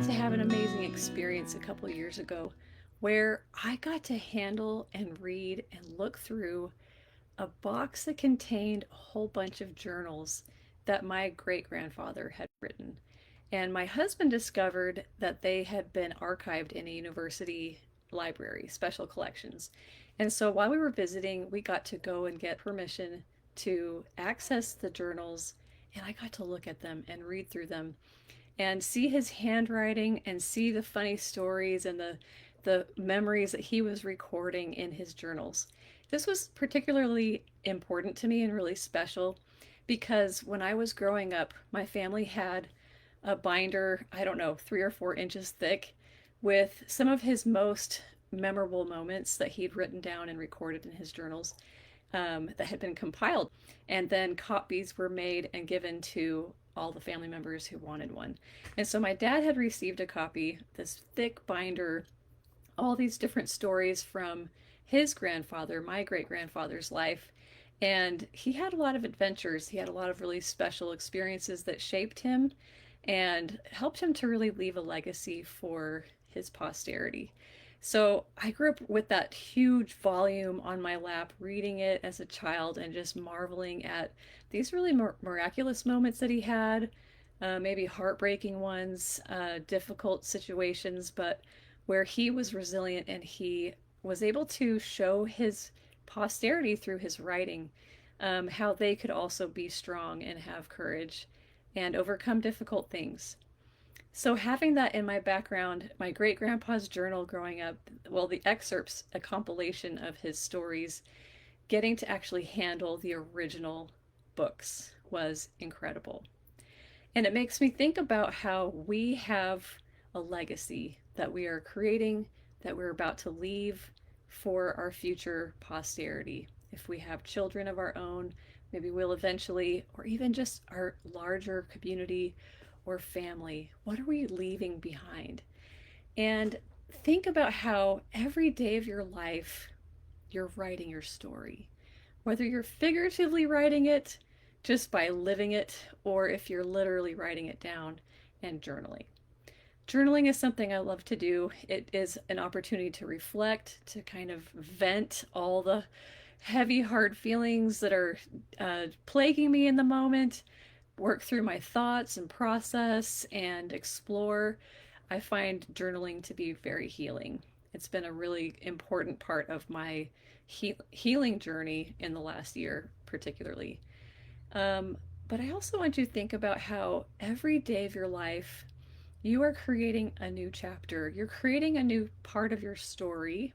got to have an amazing experience a couple years ago where I got to handle and read and look through a box that contained a whole bunch of journals that my great grandfather had written. And my husband discovered that they had been archived in a university library, special collections. And so while we were visiting, we got to go and get permission to access the journals, and I got to look at them and read through them and see his handwriting and see the funny stories and the memories that he was recording in his journals. This was particularly important to me and really special because when I was growing up, my family had a binder, I don't know, 3 or 4 inches thick, with some of his most memorable moments that he'd written down and recorded in his journals, that had been compiled. And then copies were made and given to all the family members who wanted one. And so my dad had received a copy, this thick binder, all these different stories from his grandfather, my great grandfather's life. And he had a lot of adventures. He had a lot of really special experiences that shaped him and helped him to really leave a legacy for his posterity. So I grew up with that huge volume on my lap, reading it as a child and just marveling at these really miraculous moments that he had, maybe heartbreaking ones, difficult situations, but where he was resilient and he was able to show his posterity through his writing, how they could also be strong and have courage and overcome difficult things. So, having that in my background, my great grandpa's journal growing up, well, the excerpts, a compilation of his stories, getting to actually handle the original books was incredible. And it makes me think about how we have a legacy that we are creating, that we're about to leave for our future posterity. If we have children of our own, maybe we'll eventually, or even just our larger community or family, what are we leaving behind? And think about how every day of your life you're writing your story, whether you're figuratively writing it just by living it, or if you're literally writing it down and journaling. Journaling is something I love to do. It is an opportunity to reflect, to kind of vent all the heavy, hard feelings that are plaguing me in the moment, work through my thoughts and process and explore. I find journaling to be very healing. It's been a really important part of my healing journey in the last year, particularly. Um, but I also want you to think about how every day of your life you are creating a new chapter. You're creating a new part of your story,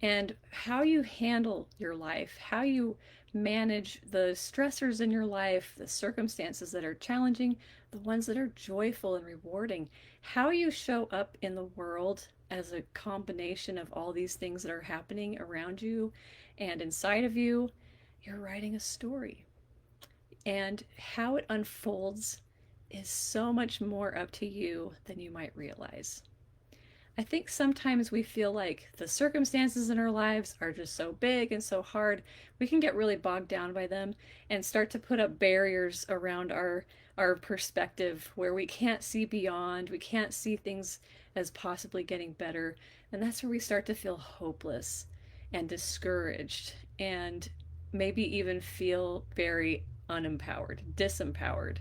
and how you handle your life, how you manage the stressors in your life, the circumstances that are challenging, the ones that are joyful and rewarding, how you show up in the world as a combination of all these things that are happening around you and inside of you. You're writing a story. And how it unfolds is so much more up to you than you might realize. I think sometimes we feel like the circumstances in our lives are just so big and so hard. We can get really bogged down by them and start to put up barriers around our perspective where we can't see beyond, we can't see things as possibly getting better. And that's where we start to feel hopeless and discouraged and maybe even feel very unempowered, disempowered,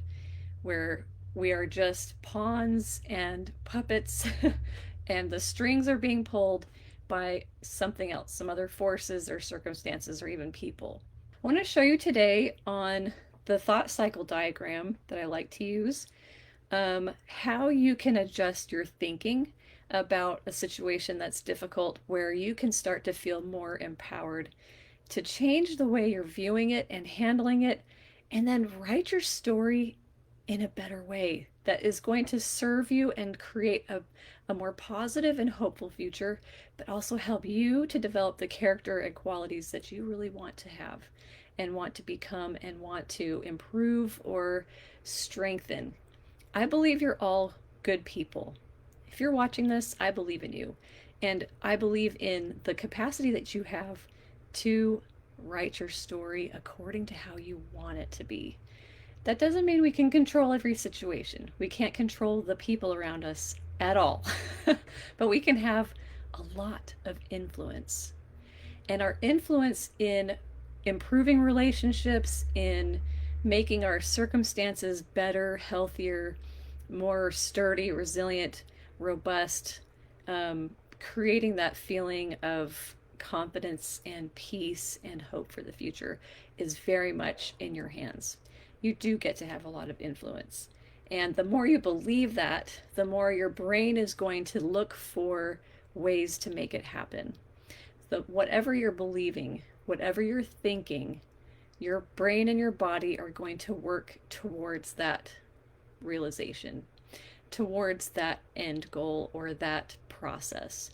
where we are just pawns and puppets and the strings are being pulled by something else, some other forces or circumstances or even people. I want to show you today on the thought cycle diagram that I like to use, how you can adjust your thinking about a situation that's difficult, where you can start to feel more empowered to change the way you're viewing it and handling it, and then write your story in a better way that is going to serve you and create a more positive and hopeful future, but also help you to develop the character and qualities that you really want to have and want to become and want to improve or strengthen. I believe you're all good people. If you're watching this, I believe in you. And I believe in the capacity that you have to write your story according to how you want it to be. That doesn't mean we can control every situation. We can't control the people around us at all. But we can have a lot of influence. And our influence in improving relationships, in making our circumstances better, healthier, more sturdy, resilient, robust, creating that feeling of confidence and peace and hope for the future is very much in your hands. You do get to have a lot of influence. And the more you believe that, the more your brain is going to look for ways to make it happen. So whatever you're believing, whatever you're thinking, your brain and your body are going to work towards that realization, towards that end goal or that process.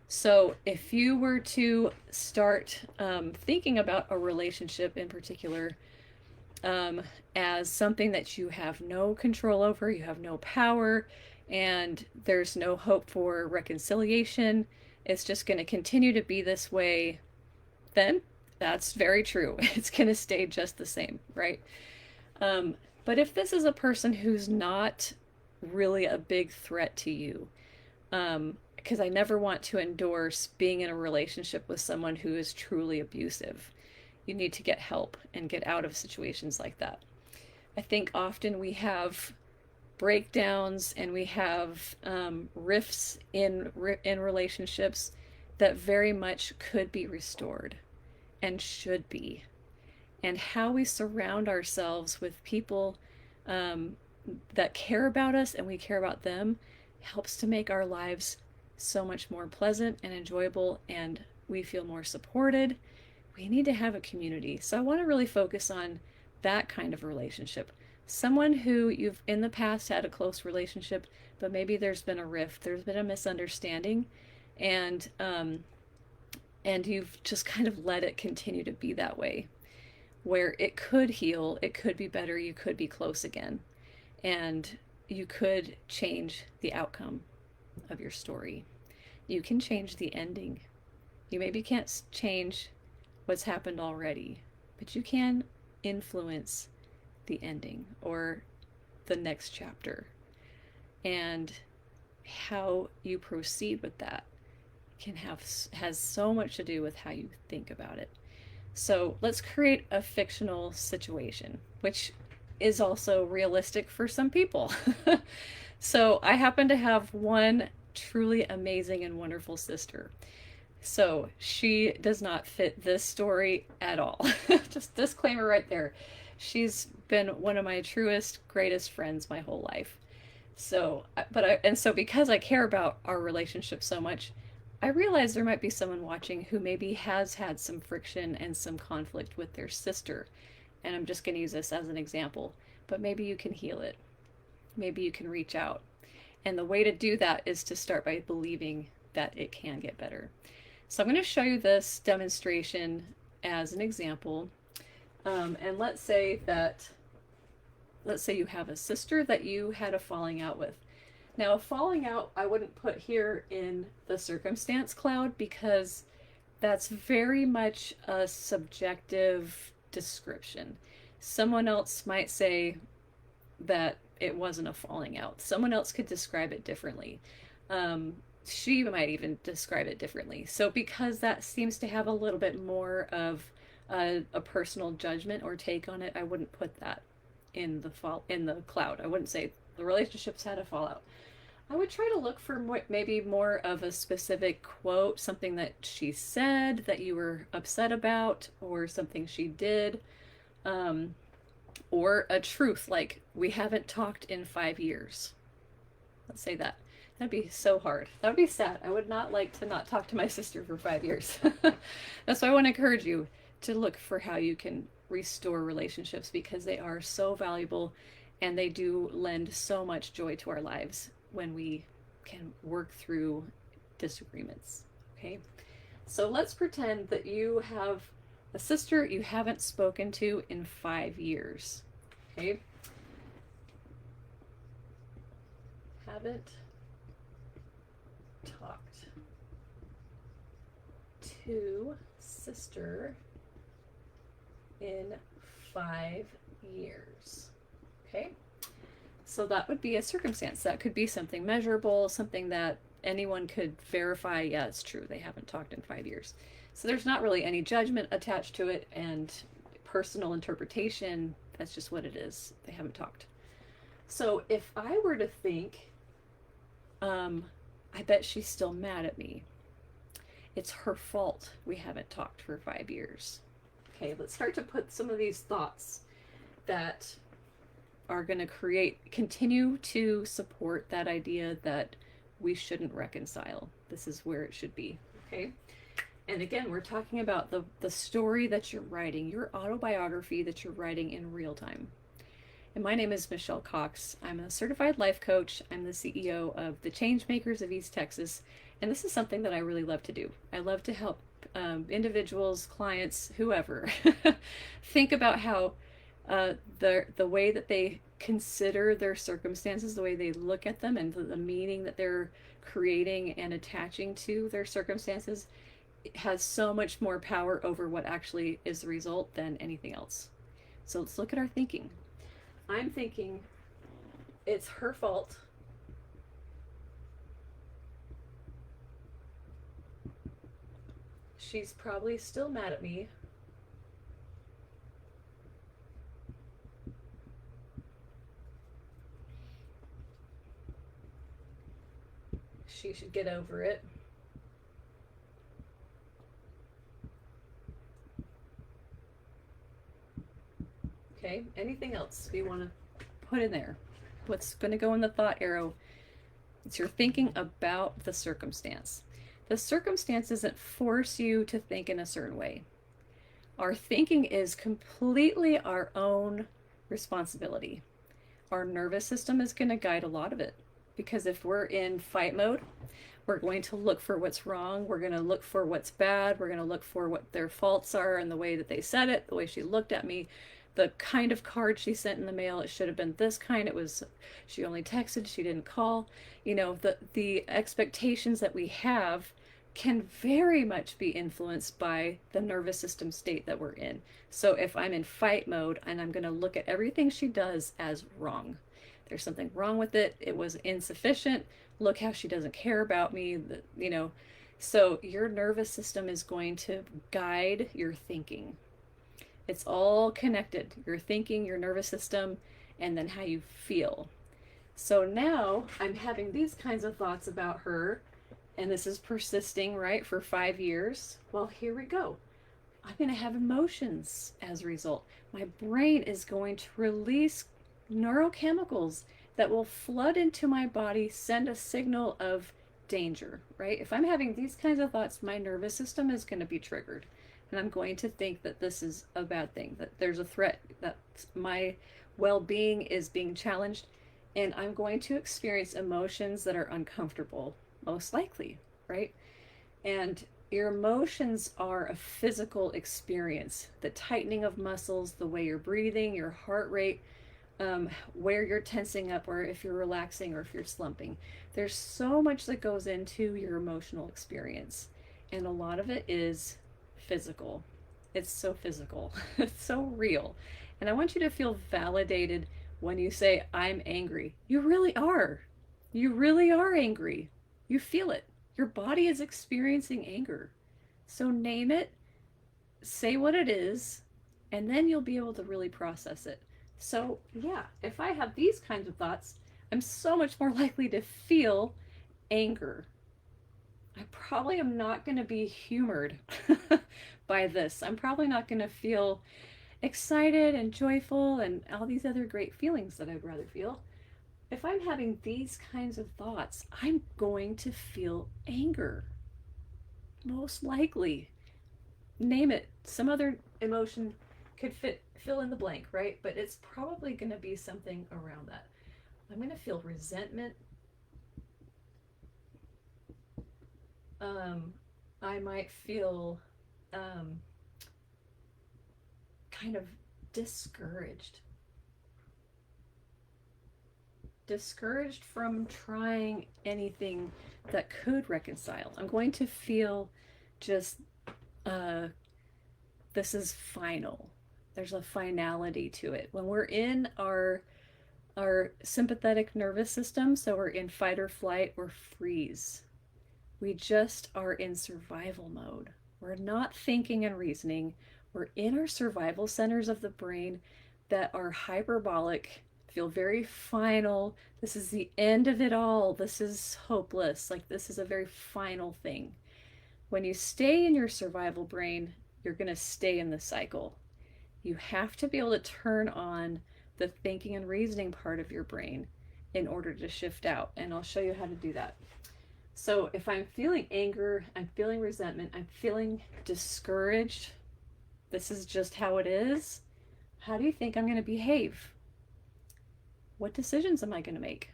So if you were to start thinking about a relationship in particular as something that you have no control over, you have no power, and there's no hope for reconciliation, it's just going to continue to be this way, then that's very true. It's going to stay just the same, right? But if this is a person who's not really a big threat to you, because I never want to endorse being in a relationship with someone who is truly abusive. You need to get help and get out of situations like that. I think often we have breakdowns and we have rifts in relationships that very much could be restored and should be. And how we surround ourselves with people that care about us and we care about them helps to make our lives so much more pleasant and enjoyable, and we feel more supported. We need to have a community. So I want to really focus on that kind of relationship. Someone who you've in the past had a close relationship, but maybe there's been a rift, there's been a misunderstanding, and you've just kind of let it continue to be that way, where it could heal, it could be better, you could be close again, and you could change the outcome of your story. You can change the ending. You maybe can't change what's happened already, but you can influence the ending or the next chapter. And how you proceed with that has so much to do with how you think about it. So let's create a fictional situation, which is also realistic for some people. So I happen to have one truly amazing and wonderful sister. So she does not fit this story at all. Just disclaimer right there. She's been one of my truest, greatest friends my whole life. So, so because I care about our relationship so much, I realize there might be someone watching who maybe has had some friction and some conflict with their sister. And I'm just going to use this as an example, but maybe you can heal it. Maybe you can reach out. And the way to do that is to start by believing that it can get better. So I'm going to show you this demonstration as an example. And let's say you have a sister that you had a falling out with. Now, a falling out I wouldn't put here in the circumstance cloud because that's very much a subjective description. Someone else might say that it wasn't a falling out. Someone else could describe it differently. She might even describe it differently. So because that seems to have a little bit more of a personal judgment or take on it, I wouldn't put that in the cloud. I wouldn't say the relationships had a fallout. I would try to look for maybe more of a specific quote, something that she said that you were upset about, or something she did, or a truth like, we haven't talked in 5 years. Let's say that. That'd be so hard. That would be sad. I would not like to not talk to my sister for 5 years. That's why I want to encourage you to look for how you can restore relationships, because they are so valuable and they do lend so much joy to our lives when we can work through disagreements. Okay, so let's pretend that you have a sister you haven't spoken to in 5 years. Okay, haven't talked to sister in 5 years. Okay, So that would be a circumstance. That could be something measurable, something that anyone could verify, yeah, it's true. They haven't talked in 5 years. So there's not really any judgment attached to it and personal interpretation. That's just what it is. They haven't talked. So if I were to think, I bet she's still mad at me. It's her fault we haven't talked for 5 years. Okay, let's start to put some of these thoughts that are going to continue to support that idea that we shouldn't reconcile. This is where it should be. Okay. And again, we're talking about the story that you're writing, your autobiography that you're writing in real time. And my name is Michelle Cox. I'm a certified life coach. I'm the CEO of the Changemakers of East Texas. And this is something that I really love to do. I love to help individuals, clients, whoever, think about how the way that they consider their circumstances, the way they look at them, and the meaning that they're creating and attaching to their circumstances has so much more power over what actually is the result than anything else. So let's look at our thinking. I'm thinking it's her fault. She's probably still mad at me. She should get over it. Okay, anything else you want to put in there? What's going to go in the thought arrow? It's your thinking about the circumstance. The circumstance doesn't force you to think in a certain way. Our thinking is completely our own responsibility. Our nervous system is going to guide a lot of it, because if we're in fight mode, we're going to look for what's wrong. We're going to look for what's bad. We're going to look for what their faults are and the way that they said it, the way she looked at me, the kind of card she sent in the mail. It should have been this kind. It was, she only texted, she didn't call. You know, the expectations that we have can very much be influenced by the nervous system state that we're in. So if I'm in fight mode and I'm going to look at everything she does as wrong, there's something wrong with it. It was insufficient. Look how she doesn't care about me, you know. So your nervous system is going to guide your thinking. It's all connected. Your thinking, your nervous system, and then how you feel. So now I'm having these kinds of thoughts about her, and this is persisting, right, for 5 years. Well, here we go. I'm going to have emotions as a result. My brain is going to release neurochemicals that will flood into my body, send a signal of danger, right? If I'm having these kinds of thoughts, my nervous system is going to be triggered. And I'm going to think that this is a bad thing, that there's a threat, that my well-being is being challenged, and I'm going to experience emotions that are uncomfortable, most likely, right? And your emotions are a physical experience. The tightening of muscles, the way you're breathing, your heart rate, where you're tensing up, or if you're relaxing, or if you're slumping. There's so much that goes into your emotional experience, and a lot of it is physical. It's so physical. It's so real. And I want you to feel validated when you say, I'm angry. You really are. You really are angry. You feel it. Your body is experiencing anger. So name it, say what it is, and then you'll be able to really process it. So yeah, if I have these kinds of thoughts, I'm so much more likely to feel anger. I probably am not going to be humored by this. I'm probably not going to feel excited and joyful and all these other great feelings that I'd rather feel. If I'm having these kinds of thoughts, I'm going to feel anger. Most likely. Name it. Some other emotion could fill in the blank, right? But it's probably going to be something around that. I'm going to feel resentment. I might feel kind of discouraged. Discouraged from trying anything that could reconcile. I'm going to feel just, this is final. There's a finality to it. When we're in our our sympathetic nervous system, so we're in fight or flight or freeze. We just are in survival mode. We're not thinking and reasoning. We're in our survival centers of the brain that are hyperbolic, feel very final. This is the end of it all. This is hopeless. Like, this is a very final thing. When you stay in your survival brain, you're going to stay in the cycle. You have to be able to turn on the thinking and reasoning part of your brain in order to shift out. And I'll show you how to do that. So if I'm feeling anger, I'm feeling resentment, I'm feeling discouraged, this is just how it is, how do you think I'm going to behave? What decisions am I going to make?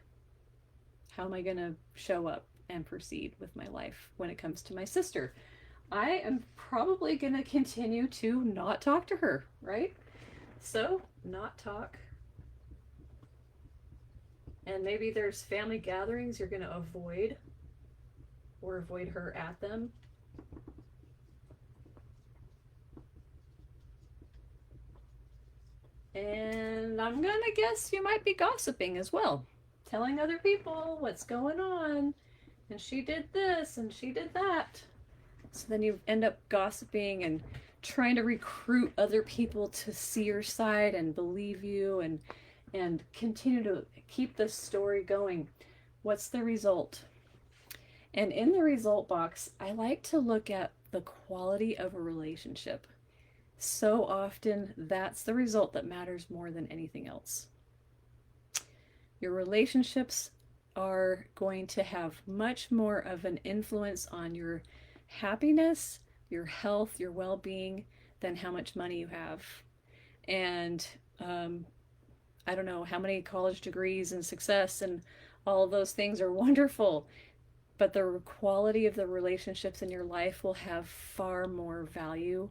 How am I going to show up and proceed with my life when it comes to my sister? I am probably going to continue to not talk to her, right? So, not talk. And maybe there's family gatherings you're going to avoid, or avoid her at them. And I'm going to guess you might be gossiping as well, telling other people what's going on. And she did this and she did that. So then you end up gossiping and trying to recruit other people to see your side and believe you, and continue to keep this story going. What's the result? And in the result box, I like to look at the quality of a relationship. So often, that's the result that matters more than anything else. Your relationships are going to have much more of an influence on your happiness, your health, your well-being than how much money you have. And I don't know how many college degrees and success and all of those things are wonderful, but the quality of the relationships in your life will have far more value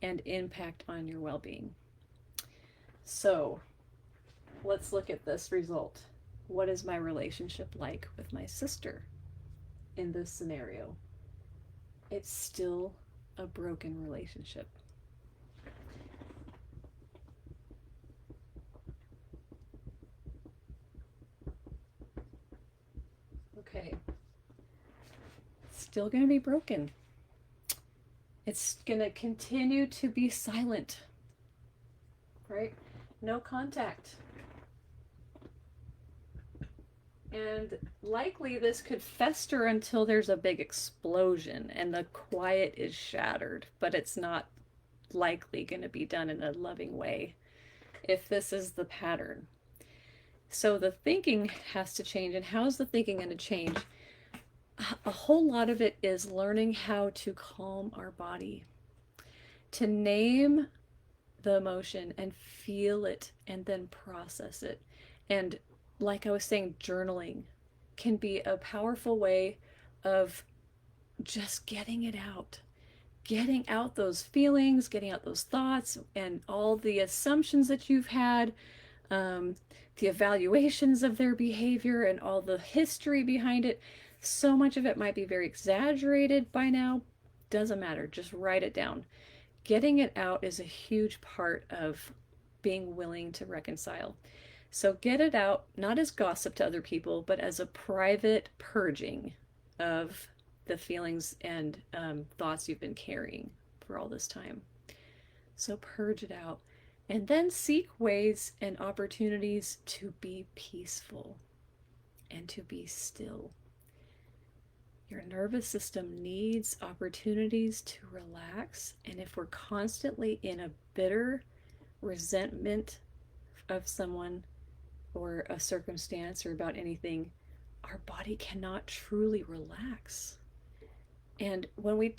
and impact on your well-being. So let's look at this result. What is my relationship like with my sister in this scenario? It's still a broken relationship. Okay. Still going to be broken. It's going to continue to be silent, right? No contact. And likely this could fester until there's a big explosion and the quiet is shattered, but it's not likely going to be done in a loving way if this is the pattern. So the thinking has to change. And how is the thinking going to change? A whole lot of it is learning how to calm our body, to name the emotion and feel it and then process it. And like I was saying, journaling can be a powerful way of just getting it out, getting out those feelings, getting out those thoughts and all the assumptions that you've had, the evaluations of their behavior and all the history behind it. So much of it might be very exaggerated by now. Doesn't matter. Just write it down. Getting it out is a huge part of being willing to reconcile. So get it out, not as gossip to other people, but as a private purging of the feelings and thoughts you've been carrying for all this time. So purge it out. And then seek ways and opportunities to be peaceful and to be still. Your nervous system needs opportunities to relax. And if we're constantly in a bitter resentment of someone or a circumstance or about anything, our body cannot truly relax. And when we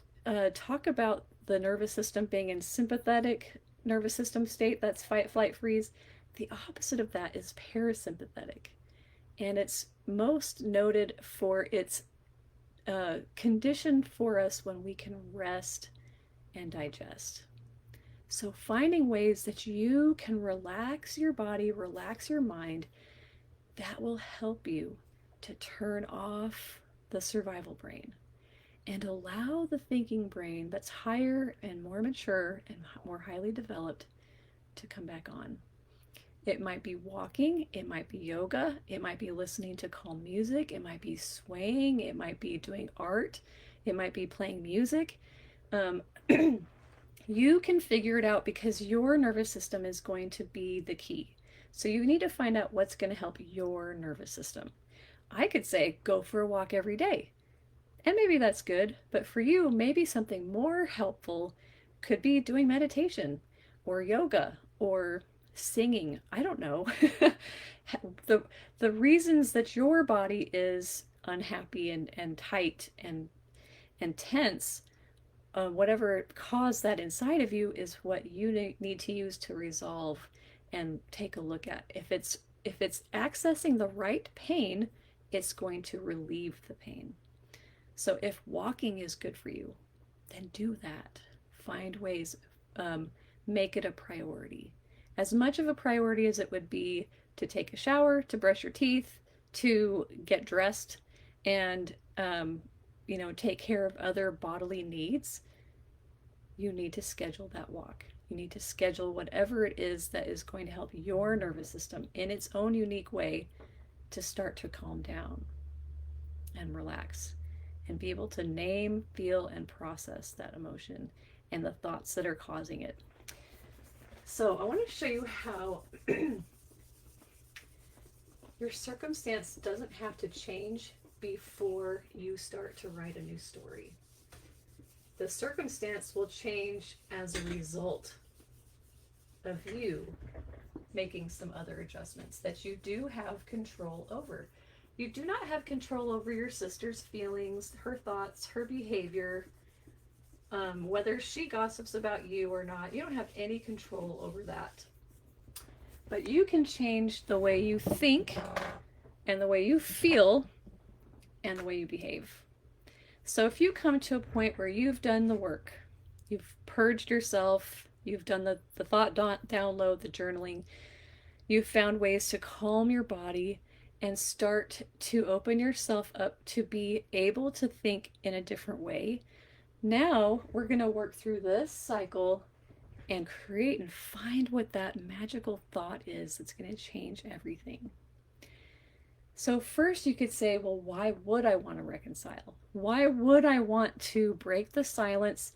talk about the nervous system being in sympathetic nervous system state, that's fight, flight, freeze, the opposite of that is parasympathetic. And it's most noted for its condition for us when we can rest and digest. So finding ways that you can relax your body, relax your mind, that will help you to turn off the survival brain and allow the thinking brain that's higher and more mature and more highly developed to come back on. It might be walking, it might be yoga, it might be listening to calm music, it might be swaying, it might be doing art, it might be playing music. Um, you can figure it out because your nervous system is going to be the key. So you need to find out what's going to help your nervous system. I could say go for a walk every day. And maybe that's good, but for you, maybe something more helpful could be doing meditation or yoga or singing. I don't know. the the reasons that your body is unhappy and tight and tense, whatever caused that inside of you is what you need to use to resolve and take a look at. If it's accessing the right pain, it's going to relieve the pain. So if walking is good for you, then do that. Find ways, make it a priority. As much of a priority as it would be to take a shower, to brush your teeth, to get dressed, and take care of other bodily needs, you need to schedule that walk. You need to schedule whatever it is that is going to help your nervous system in its own unique way to start to calm down and relax and be able to name, feel, and process that emotion and the thoughts that are causing it. So I want to show you how your circumstance doesn't have to change before you start to write a new story. The circumstance will change as a result of you making some other adjustments that you do have control over. You do not have control over your sister's feelings, her thoughts, her behavior, whether she gossips about you or not. You don't have any control over that. But you can change the way you think and the way you feel and the way you behave. So if you come to a point where you've done the work, you've purged yourself, you've done the thought download, the journaling, you've found ways to calm your body and start to open yourself up to be able to think in a different way. Now we're going to work through this cycle and create and find what that magical thought is that's going to change everything. So first you could say, well, why would I want to reconcile? Why would I want to break the silence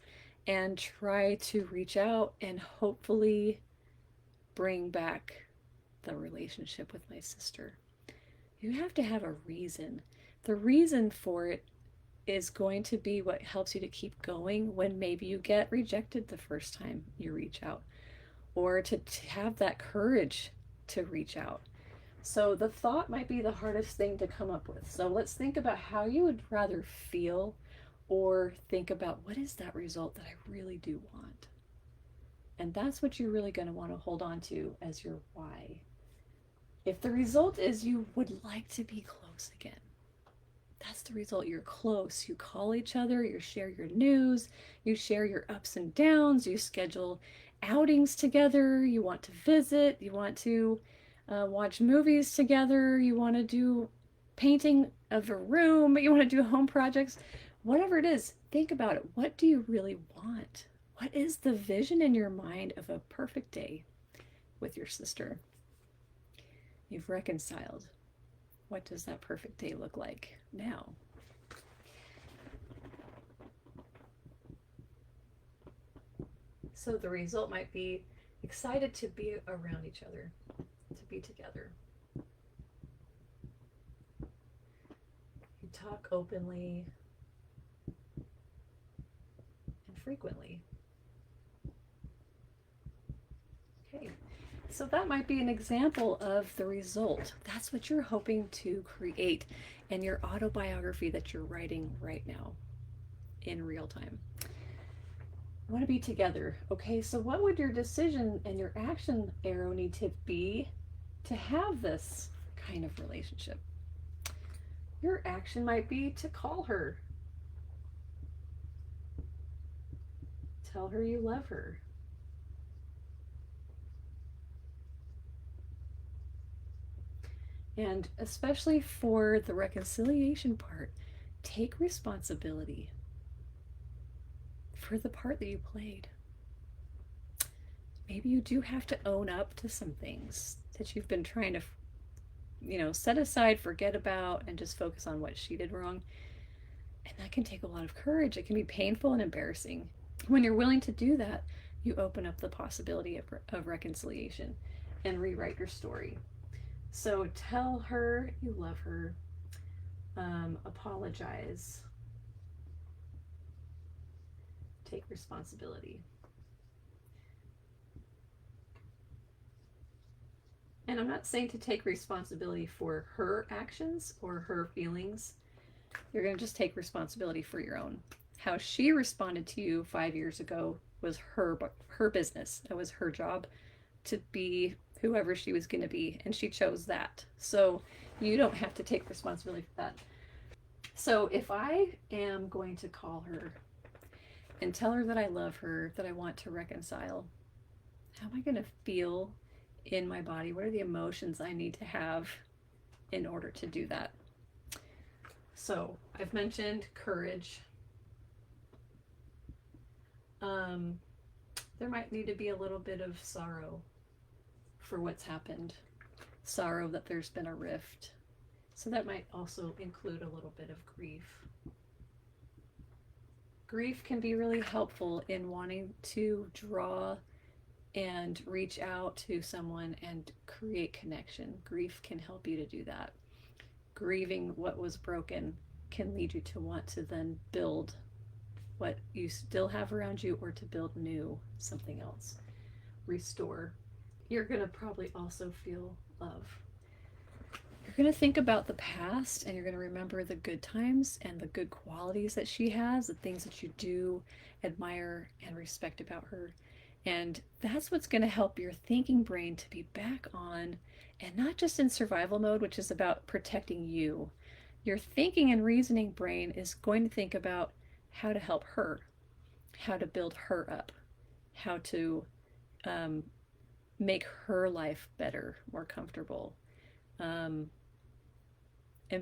and try to reach out and hopefully bring back the relationship with my sister? You have to have a reason. The reason for it is going to be what helps you to keep going when maybe you get rejected the first time you reach out, or to have that courage to reach out. So the thought might be the hardest thing to come up with. So let's think about how you would rather feel, or think about what is that result that I really do want. And that's what you're really going to want to hold on to as your why. If the result is you would like to be close again, that's the result. You're close. You call each other, you share your news, you share your ups and downs, you schedule outings together, you want to visit, you want to watch movies together, you want to do painting of a room, you want to do home projects, whatever it is, think about it. What do you really want? What is the vision in your mind of a perfect day with your sister? You've reconciled. What does that perfect day look like now? So the result might be excited to be around each other, to be together. You talk openly and frequently. Okay. So that might be an example of the result. That's what you're hoping to create in your autobiography that you're writing right now in real time. You want to be together. Okay, so what would your decision and your action arrow need to be to have this kind of relationship? Your action might be to call her. Tell her you love her. And especially for the reconciliation part, take responsibility for the part that you played. Maybe you do have to own up to some things that you've been trying to, set aside, forget about, and just focus on what she did wrong. And that can take a lot of courage. It can be painful and embarrassing. When you're willing to do that, you open up the possibility of reconciliation and rewrite your story. So tell her you love her, apologize, take responsibility. And I'm not saying to take responsibility for her actions or her feelings. You're going to just take responsibility for your own. How she responded to you 5 years ago was her business. It was her job to be whoever she was going to be, and she chose that. So you don't have to take responsibility for that. So if I am going to call her and tell her that I love her, that I want to reconcile, how am I going to feel in my body? What are the emotions I need to have in order to do that? So I've mentioned courage. There might need to be a little bit of sorrow for what's happened, sorrow that there's been a rift. So that might also include a little bit of grief. Grief can be really helpful in wanting to draw and reach out to someone and create connection. Grief can help you to do that. Grieving what was broken can lead you to want to then build what you still have around you, or to build new, something else. Restore. You're going to probably also feel love. You're going to think about the past, and you're going to remember the good times and the good qualities that she has, the things that you do admire and respect about her. And that's what's going to help your thinking brain to be back on, and not just in survival mode, which is about protecting you. Your thinking and reasoning brain is going to think about how to help her, how to build her up, how to make her life better, more comfortable, and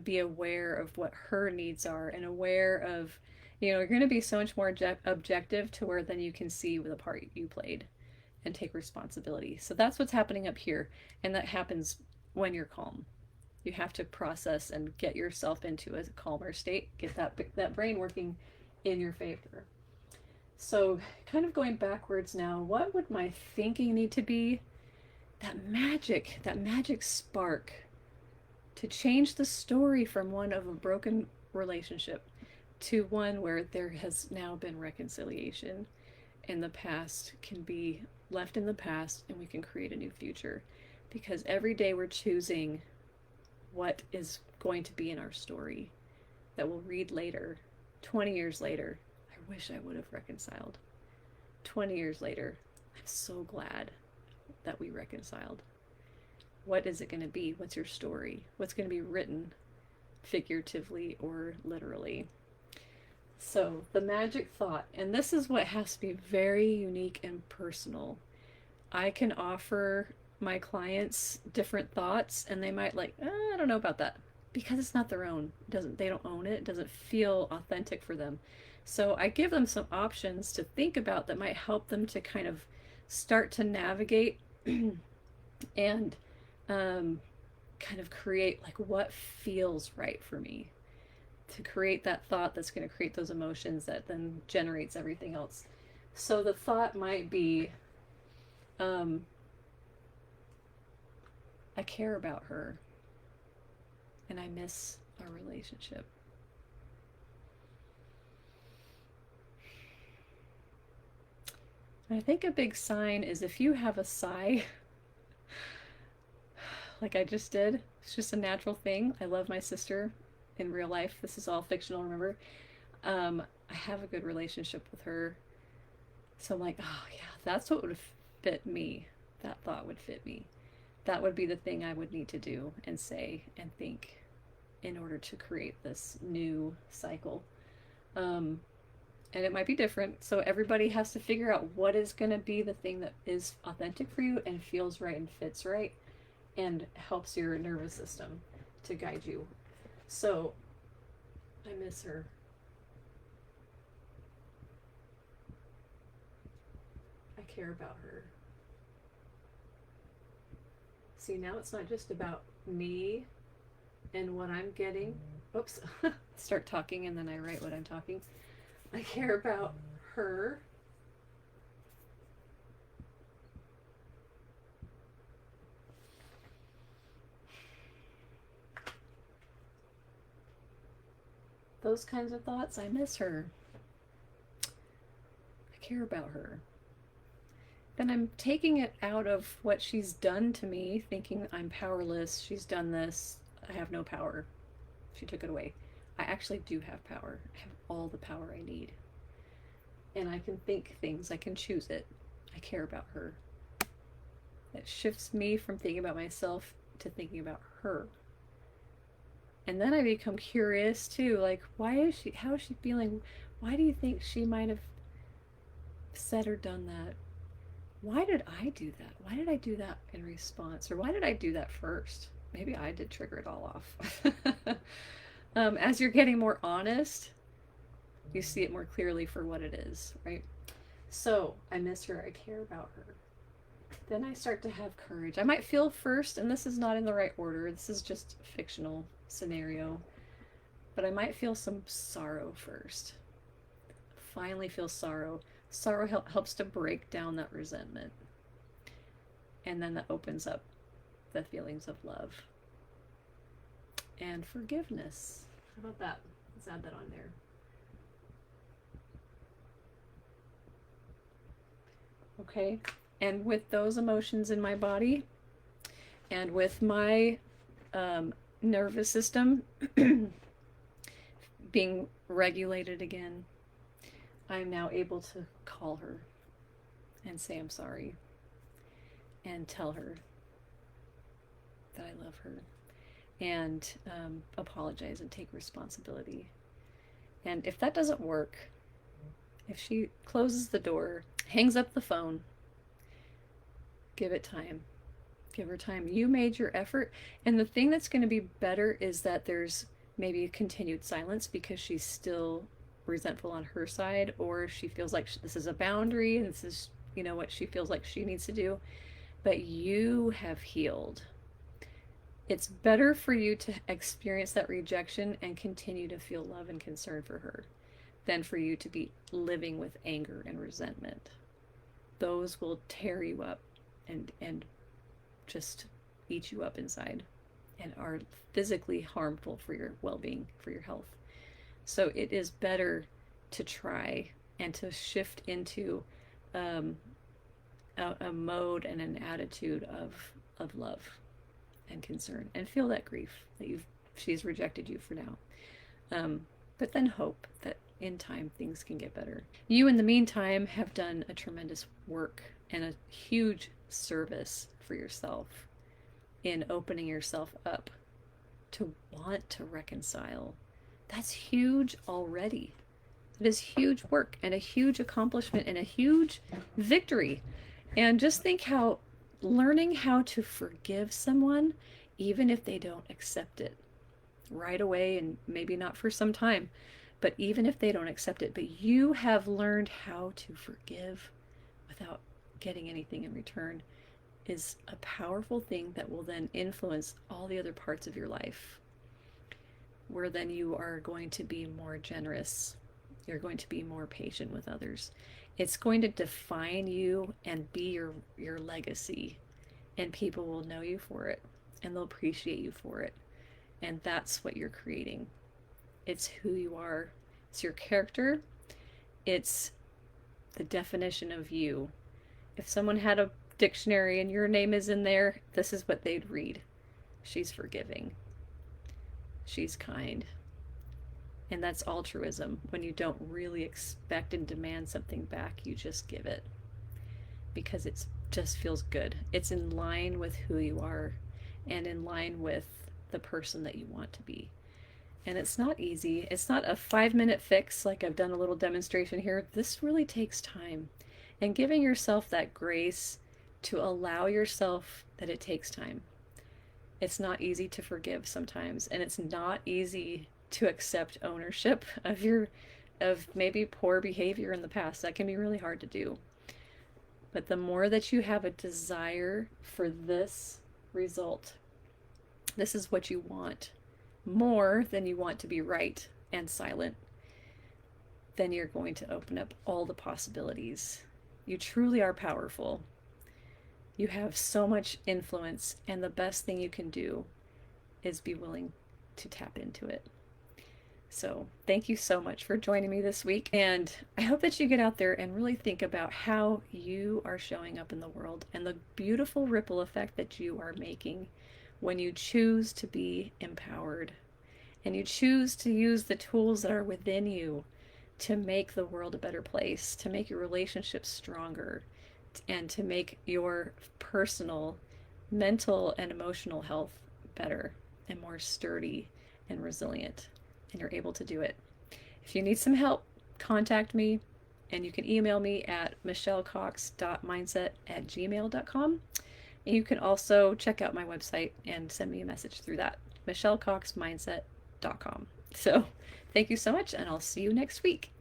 be aware of what her needs are, and aware of, you're going to be so much more objective, to where then you can see the part you played and take responsibility. So that's what's happening up here. And that happens when you're calm. You have to process and get yourself into a calmer state, get that brain working in your favor. So kind of going backwards now, what would my thinking need to be? That magic spark to change the story from one of a broken relationship to one where there has now been reconciliation, and the past can be left in the past, and we can create a new future. Because every day we're choosing what is going to be in our story that we'll read later. 20 years later, I wish I would have reconciled. 20 years later, I'm so glad that we reconciled. What is it going to be? What's your story? What's going to be written, figuratively or literally? So the magic thought, and this is what has to be very unique and personal. I can offer my clients different thoughts, and they might I don't know about that, because it's not their own. They don't own it. It doesn't feel authentic for them. So I give them some options to think about that might help them to kind of start to navigate and kind of create what feels right for me, to create that thought that's going to create those emotions that then generates everything else. So the thought might be, I care about her, and I miss our relationship. And I think a big sign is if you have a sigh, like I just did. It's just a natural thing. I love my sister in real life. This is all fictional, remember? I have a good relationship with her. So I'm like, oh yeah, that's what would fit me. That thought would fit me. That would be the thing I would need to do and say and think in order to create this new cycle. And it might be different. So everybody has to figure out what is going to be the thing that is authentic for you and feels right and fits right and helps your nervous system to guide you. So I miss her. I care about her. See, now it's not just about me and what I'm getting. Oops. Start talking and then I write what I'm talking. I care about her. Those kinds of thoughts. I miss her. I care about her. Then I'm taking it out of what she's done to me, thinking I'm powerless. She's done this. I have no power. She took it away. I actually do have power. I have all the power I need. And I can think things. I can choose it. I care about her. It shifts me from thinking about myself to thinking about her. And then I become curious too, like, how is she feeling? Why do you think she might have said or done that? Why did I do that? Why did I do that in response? Or why did I do that first? Maybe I did trigger it all off. As you're getting more honest, you see it more clearly for what it is, right? So I miss her. I care about her. Then I start to have courage. I might feel first, and this is not in the right order. This is just a fictional scenario. But I might feel some sorrow first. Finally feel sorrow. Sorrow helps to break down that resentment. And then that opens up the feelings of love. And forgiveness. How about that? Let's add that on there. Okay. And with those emotions in my body and with my nervous system being regulated again, I'm now able to call her and say I'm sorry and tell her that I love her and apologize and take responsibility. And if that doesn't work, if she closes the door, hangs up the phone, give it time. Give her time. You made your effort. And the thing that's going to be better is that there's maybe a continued silence because she's still resentful on her side, or she feels like this is a boundary and this is, what she feels like she needs to do. But you have healed. It's better for you to experience that rejection and continue to feel love and concern for her than for you to be living with anger and resentment. Those will tear you up and just eat you up inside and are physically harmful for your well-being, for your health. So it is better to try and to shift into a mode and an attitude of love and concern and feel that grief that she's rejected you for now. But then hope that in time things can get better. You, in the meantime, have done a tremendous work and a huge service for yourself in opening yourself up to want to reconcile. That's huge already. It is huge work and a huge accomplishment and a huge victory. And just think how learning how to forgive someone, even if they don't accept it right away and maybe not for some time, but even if they don't accept it, but you have learned how to forgive without getting anything in return, is a powerful thing that will then influence all the other parts of your life, where then you are going to be more generous. You're going to be more patient with others. It's going to define you and be your legacy, and people will know you for it and they'll appreciate you for it. And that's what you're creating. It's who you are. It's your character. It's the definition of you. If someone had a dictionary and your name is in there, this is what they'd read. She's forgiving. She's kind. And that's altruism. When you don't really expect and demand something back, you just give it. Because it just feels good. It's in line with who you are and in line with the person that you want to be. And it's not easy. It's not a 5-minute fix like I've done a little demonstration here. This really takes time. And giving yourself that grace to allow yourself that it takes time. It's not easy to forgive sometimes, and it's not easy to accept ownership of maybe poor behavior in the past. That can be really hard to do. But the more that you have a desire for this result. This is what you want more than you want to be right and silent. Then you're going to open up all the possibilities. You truly are powerful. You have so much influence, and the best thing you can do is be willing to tap into it. So, thank you so much for joining me this week. And I hope that you get out there and really think about how you are showing up in the world and the beautiful ripple effect that you are making when you choose to be empowered and you choose to use the tools that are within you to make the world a better place, to make your relationships stronger, and to make your personal, mental, and emotional health better and more sturdy and resilient. And you're able to do it. If you need some help, contact me, and you can email me at michellecox.mindset@gmail.com. And you can also check out my website and send me a message through that, michellecoxmindset.com. So thank you so much, and I'll see you next week.